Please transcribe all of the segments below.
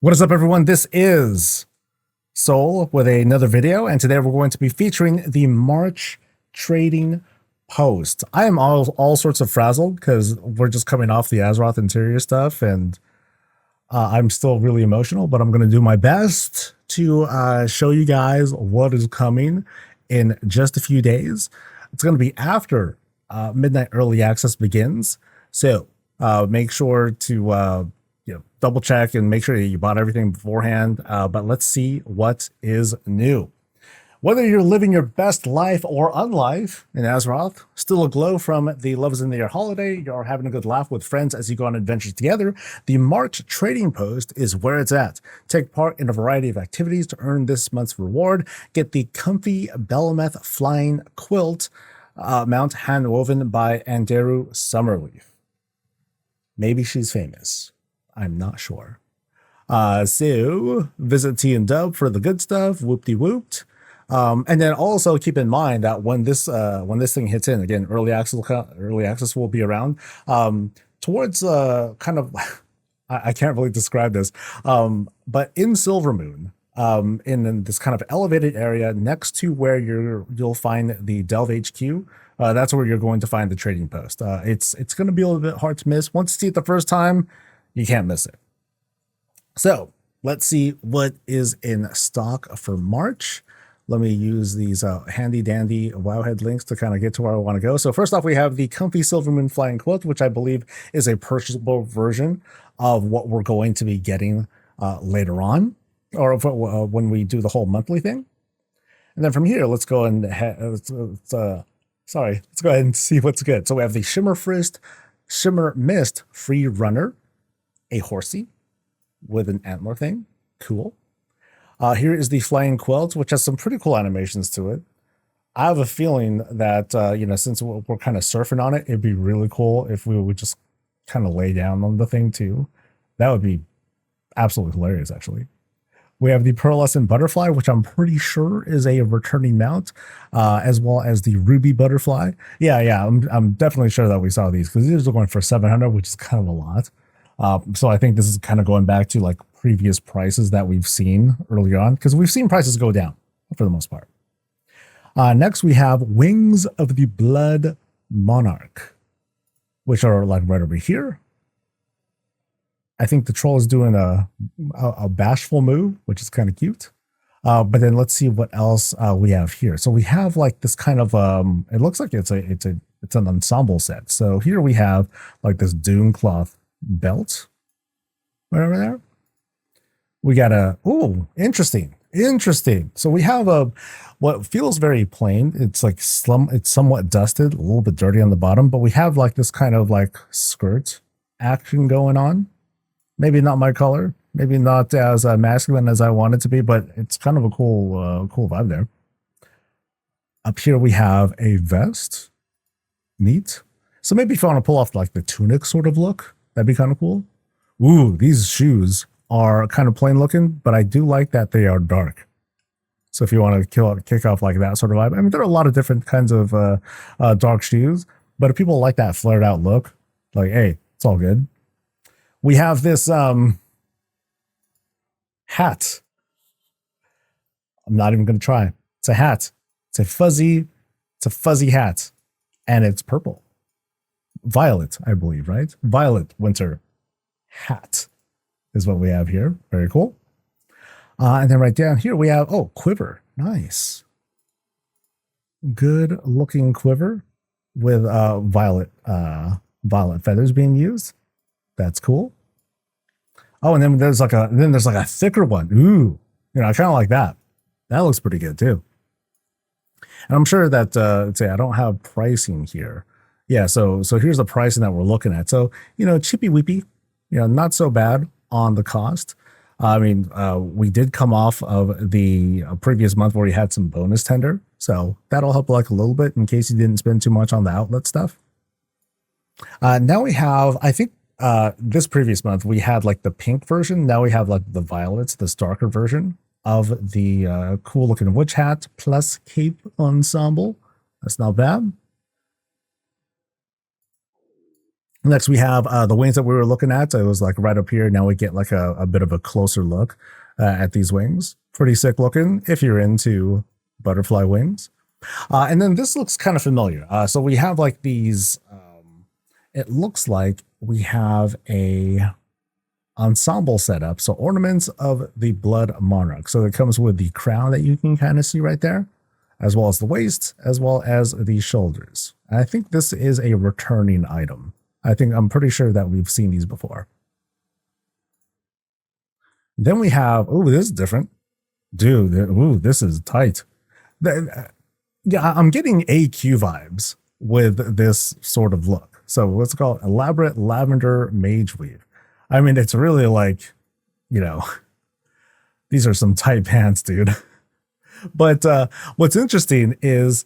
What is up, everyone? This is Soul with another video, and today we're going to be featuring the March trading post. I am all sorts of frazzled because we're just coming off the Azeroth interior stuff, and I'm still really emotional, but I'm going to do my best to show you guys what is coming in just a few days. It's going to be after midnight early access begins, so make sure to double check and make sure that you bought everything beforehand. But let's see what is new. Whether you're living your best life or unlife in Azeroth, still aglow from the Love is in the Air holiday, you're having a good laugh with friends as you go on adventures together, the March trading post is where it's at. Take part in a variety of activities to earn this month's reward. Get the comfy Belemeth flying quilt mount hand-woven by Anderu Summerleaf. Maybe she's famous. I'm not sure. So visit T and Dub for the good stuff. Whoop-de-whooped. And then also keep in mind that when this thing hits in, again, early access will be around towards kind of I can't really describe this, but in Silvermoon, in this kind of elevated area next to where you'll find the Delve HQ. That's where you're going to find the trading post. It's going to be a little bit hard to miss. Once you see it the first time, you can't miss it. So let's see what is in stock for March. Let me use these handy dandy Wowhead links to kind of get to where I want to go. So first off, we have the Comfy Silvermoon Flying Quilt, which I believe is a purchasable version of what we're going to be getting later on, or when we do the whole monthly thing. And then from here, let's go and let's go ahead and see what's good. So we have the Shimmer Mist Free Runner, a horsey with an antler thing. Cool. Here is the Flying Quilt, which has some pretty cool animations to it. I have a feeling that, since we're kind of surfing on it, it'd be really cool if we would just kind of lay down on the thing too. That would be absolutely hilarious, actually. We have the Pearlescent Butterfly, which I'm pretty sure is a returning mount, as well as the Ruby Butterfly. Yeah, I'm definitely sure that we saw these because these are going for 700, which is kind of a lot. So I think this is kind of going back to like previous prices that we've seen earlier on, because we've seen prices go down for the most part. Next, we have Wings of the Blood Monarch, which are like right over here. I think the troll is doing a bashful move, which is kind of cute. But then let's see what else we have here. So we have like this kind of it looks like it's an ensemble set. So here we have like this Dune cloth belt right over there. We got interesting. So we have what feels very plain. It's like it's somewhat dusted, a little bit dirty on the bottom, but we have like this kind of like skirt action going on. Maybe not my color, maybe not as masculine as I want it to be, but it's kind of a cool vibe there. Up here we have a vest. Neat. So maybe if you want to pull off like the tunic sort of look, that'd be kind of cool. Ooh, these shoes are kind of plain looking, but I do like that they are dark. So if you want to kick off like that sort of vibe, I mean, there are a lot of different kinds of dark shoes, but if people like that flared out look, like, hey, it's all good. We have this hat. I'm not even going to try. It's a hat. It's a fuzzy hat, and it's purple. Violet, I believe, right? Violet winter hat is what we have here. Very cool. And then right down here we have, quiver. Nice. Good looking quiver with violet feathers being used. That's cool. Oh, and then there's like a thicker one. Ooh, I kind of like that. That looks pretty good too. And I'm sure that I don't have pricing here. Yeah, so here's the pricing that we're looking at. So, chippy weepy, not so bad on the cost. I mean, we did come off of the previous month where we had some bonus tender. So that'll help like a little bit in case you didn't spend too much on the outlet stuff. Now we have, I think, this previous month we had like the pink version. Now we have like the violets, this darker version of the cool looking witch hat plus cape ensemble. That's not bad. Next, we have the wings that we were looking at. It was like right up here. Now we get like a bit of a closer look at these wings. Pretty sick looking if you're into butterfly wings. And then this looks kind of familiar. So we have like these, it looks like we have a ensemble setup. So ornaments of the blood monarch. So it comes with the crown that you can kind of see right there, as well as the waist, as well as the shoulders. And I think this is a returning item. I'm pretty sure that we've seen these before. Then we have, oh, this is different. Dude, ooh, this is tight. Yeah, I'm getting AQ vibes with this sort of look. So what's it called? Elaborate lavender mage weave. I mean, it's really like, you know, these are some tight pants, dude. But what's interesting is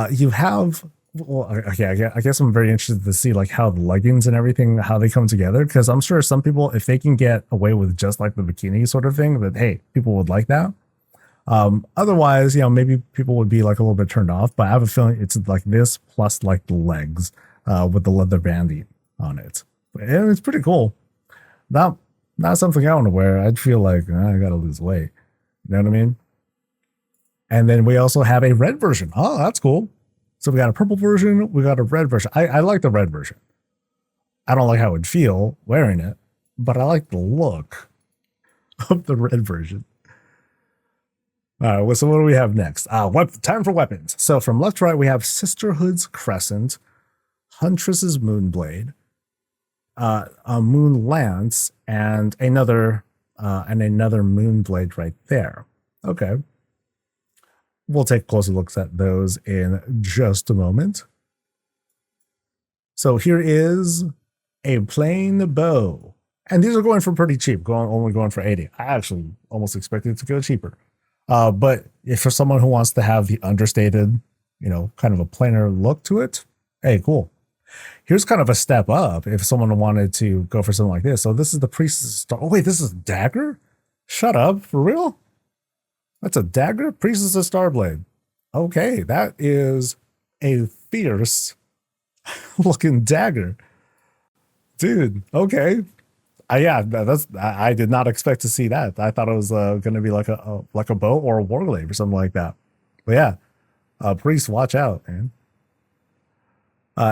you have, well, okay, I guess I'm very interested to see like how the leggings and everything, how they come together. Because I'm sure some people, if they can get away with just like the bikini sort of thing, that hey, people would like that. Otherwise, you know, maybe people would be like a little bit turned off. But I have a feeling it's like this plus like the legs with the leather banding on it. And it's pretty cool. Not something I want to wear. I'd feel like I gotta lose weight. You know what I mean? And then we also have a red version. Oh, that's cool. So we got a purple version, we got a red version. I like the red version. I don't like how it would feel wearing it, but I like the look of the red version. All right, so what do we have next? Time for weapons. So from left to right, we have Sisterhood's Crescent, Huntress's Moonblade, a Moon Lance, and another Moonblade right there. Okay. We'll take closer looks at those in just a moment. So here is a plain bow. And these are going for pretty cheap, only going for 80. I actually almost expected it to go cheaper. But if for someone who wants to have the understated, you know, kind of a plainer look to it, hey, cool. Here's kind of a step up if someone wanted to go for something like this. So this is the Priestess Star. Oh, wait, this is a dagger? Shut up, for real? That's a dagger? Priestess of Starblade. Okay, that is a fierce looking dagger. Dude, okay. Yeah, I did not expect to see that. I thought it was going to be like a bow or a warglaive or something like that. But yeah, priest, watch out, man.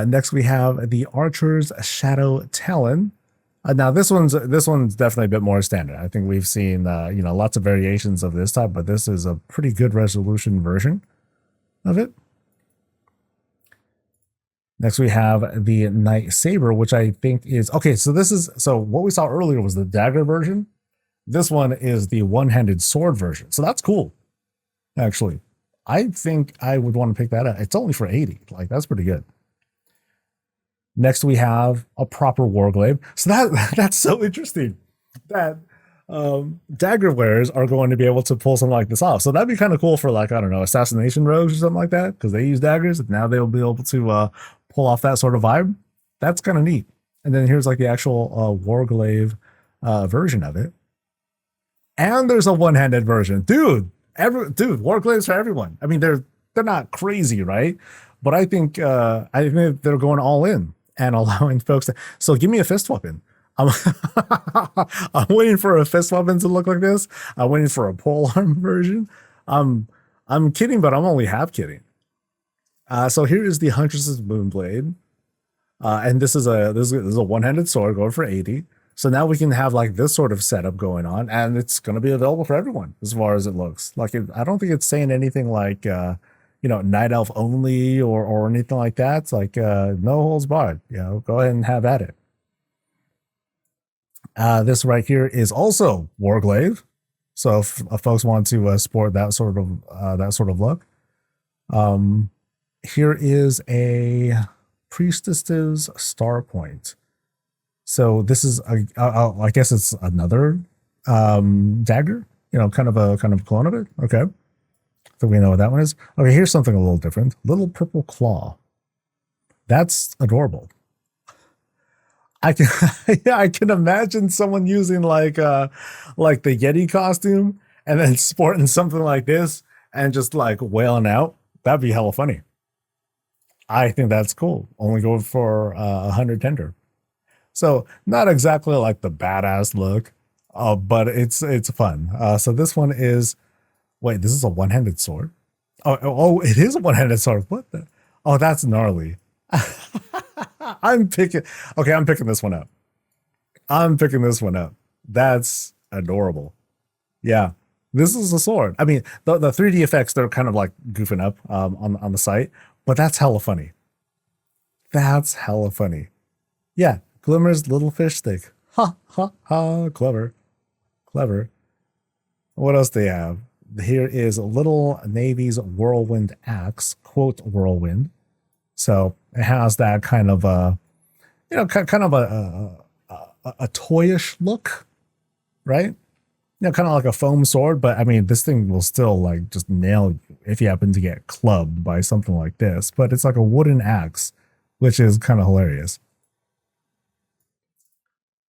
Next we have the Archer's Shadow Talon. Now this one's definitely a bit more standard. I think we've seen you know, lots of variations of this type, but this is a pretty good resolution version of it. Next we have the Night Saber, which I think is okay. So what we saw earlier was the dagger version. This one is the one-handed sword version. So that's cool. Actually, I think I would want to pick that up. It's only for 80. Like, that's pretty good. Next, we have a proper warglaive. So that's so interesting that dagger wearers are going to be able to pull something like this off. So that'd be kind of cool for, like, I don't know, assassination rogues or something like that, because they use daggers. And now they'll be able to pull off that sort of vibe. That's kind of neat. And then here's like the actual warglaive version of it. And there's a one-handed version. Dude, warglaives for everyone. I mean, they're not crazy, right? But I think they're going all in and allowing folks to. So give me a fist weapon. I'm waiting for a fist weapon to look like this. I'm waiting for a polearm version. I'm kidding, but I'm only half kidding. So here is the Huntress's Moonblade, and this is a one-handed sword going for 80. So now we can have like this sort of setup going on, and it's going to be available for everyone as far as it looks. Like, I don't think it's saying anything like you know, night elf only or anything like that. It's like no holds barred. You know, go ahead and have at it. This right here is also warglaive. So if folks want to sport that sort of look, here is a Priestess's Star Point. So this is I guess it's another dagger. You know, kind of a clone of it. Okay. So we know what that one is. Okay, here's something a little different. Little purple claw. That's adorable. I can imagine someone using like the Yeti costume and then sporting something like this and just like wailing out. That'd be hella funny. I think that's cool. Only go for 100 tender. So not exactly like the badass look, but it's fun. So this one is, wait, this is a one-handed sword. Oh, it is a one-handed sword. What the? Oh, that's gnarly. I'm picking. Okay, I'm picking this one up. I'm picking this one up. That's adorable. Yeah, this is a sword. I mean, the 3D effects, they're kind of like goofing up on the site, but that's hella funny. That's hella funny. Yeah, Glimmer's little fish stick. Ha ha ha! Clever, clever. What else do they have? Here is Little Navy's Whirlwind Axe, quote Whirlwind. So it has that kind of kind of a toyish look, right? Kind of like a foam sword, but I mean, this thing will still like just nail you if you happen to get clubbed by something like this. But it's like a wooden axe, which is kind of hilarious.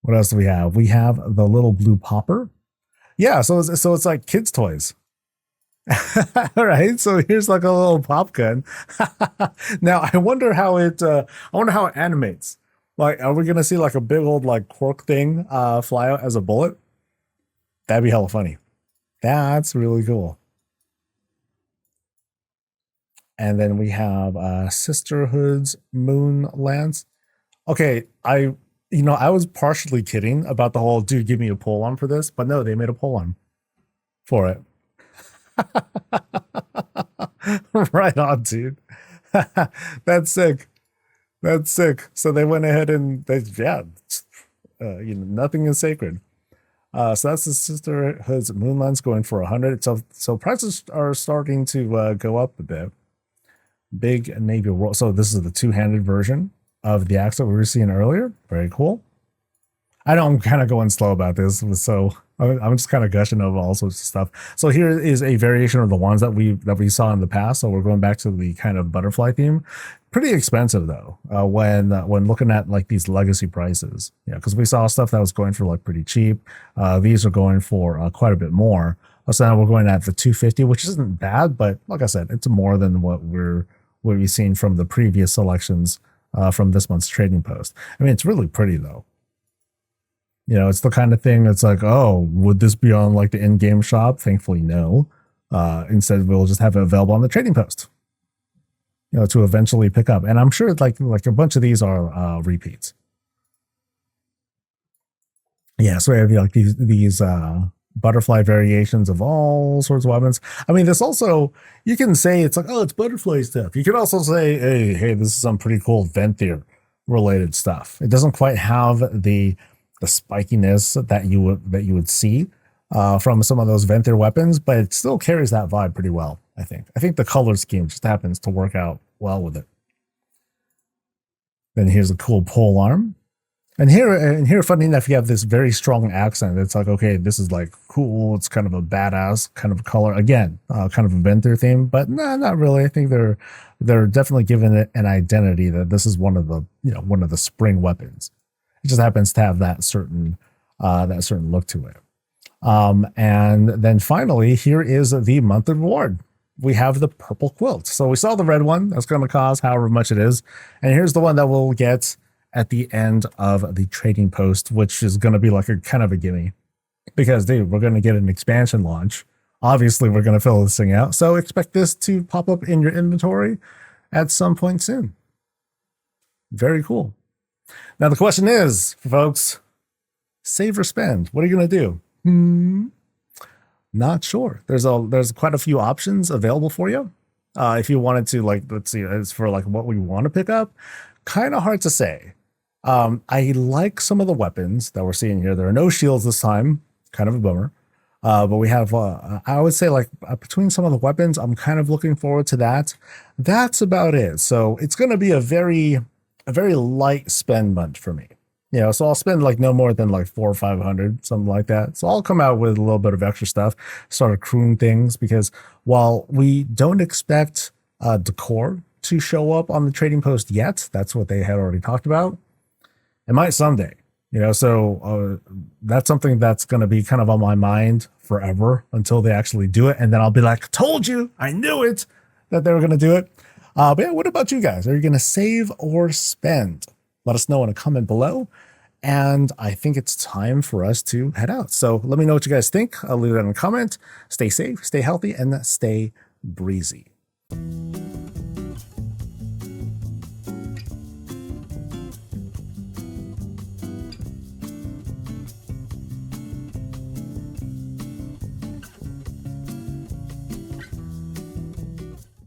What else do we have? We have the little blue popper. Yeah, so it's like kids' toys. All right, so here's like a little pop gun. Now I wonder how it animates. Like, are we gonna see like a big old like cork thing fly out as a bullet? That'd be hella funny. That's really cool. And then we have Sisterhood's Moon Lance. Okay, I was partially kidding about the whole dude give me a pole arm for this, but no, they made a pole arm for it. Right on, dude. That's sick. That's sick. So they went ahead and nothing is sacred. So that's the Sisterhood's Moonlands going for 100. So prices are starting to go up a bit. Big Navy World. So this is the two-handed version of the axe that we were seeing earlier. Very cool. I know I'm kind of going slow about this, so I'm just kind of gushing over all sorts of stuff. So here is a variation of the ones that we saw in the past. So we're going back to the kind of butterfly theme. Pretty expensive though, when looking at like these legacy prices. Yeah, because we saw stuff that was going for like pretty cheap. These are going for quite a bit more. So now we're going at the 250, which isn't bad, but like I said, it's more than what we've seen from the previous selections from this month's trading post. I mean, it's really pretty though. It's the kind of thing that's like, oh, would this be on like the in-game shop? Thankfully, no. Instead, we'll just have it available on the trading post, to eventually pick up. And I'm sure like a bunch of these are repeats. Yeah, so we have like these butterfly variations of all sorts of weapons. I mean, this also, you can say it's like, oh, it's butterfly stuff. You could also say, hey, this is some pretty cool Venthyr related stuff. It doesn't quite have the spikiness that you would see from some of those Venthyr weapons, but it still carries that vibe pretty well. I think the color scheme just happens to work out well with it. Then here's a cool pole arm, and here, funny enough, you have this very strong accent. It's like, okay, this is like cool. It's kind of a badass kind of color again, kind of a Venthyr theme, but nah, not really. I think they're definitely giving it an identity that this is one of the spring weapons. It just happens to have that certain look to it. And then finally, here is the monthly reward. We have the purple quilt. So we saw the red one. That's going to cost however much it is. And here's the one that we'll get at the end of the trading post, which is going to be like a kind of a gimme. Because, dude, we're going to get an expansion launch. Obviously, we're going to fill this thing out. So expect this to pop up in your inventory at some point soon. Very cool. Now the question is, folks, save or spend? What are you going to do? Not sure. There's quite a few options available for you. If you wanted to, like, let's see, as for like what we want to pick up, kind of hard to say. I like some of the weapons that we're seeing here. There are no shields this time, kind of a bummer. But we have, I would say, like between some of the weapons, I'm kind of looking forward to that. That's about it. So it's going to be a very light spend month for me. So I'll spend like no more than like 400 or 500, something like that. So I'll come out with a little bit of extra stuff, start accruing things, because while we don't expect decor to show up on the trading post yet, that's what they had already talked about. It might someday, so that's something that's going to be kind of on my mind forever until they actually do it. And then I'll be like, told you, I knew it, that they were going to do it. But yeah, what about you guys? Are you going to save or spend? Let us know in a comment below. And I think it's time for us to head out. So let me know what you guys think. I'll leave it in a comment. Stay safe, stay healthy, and stay breezy.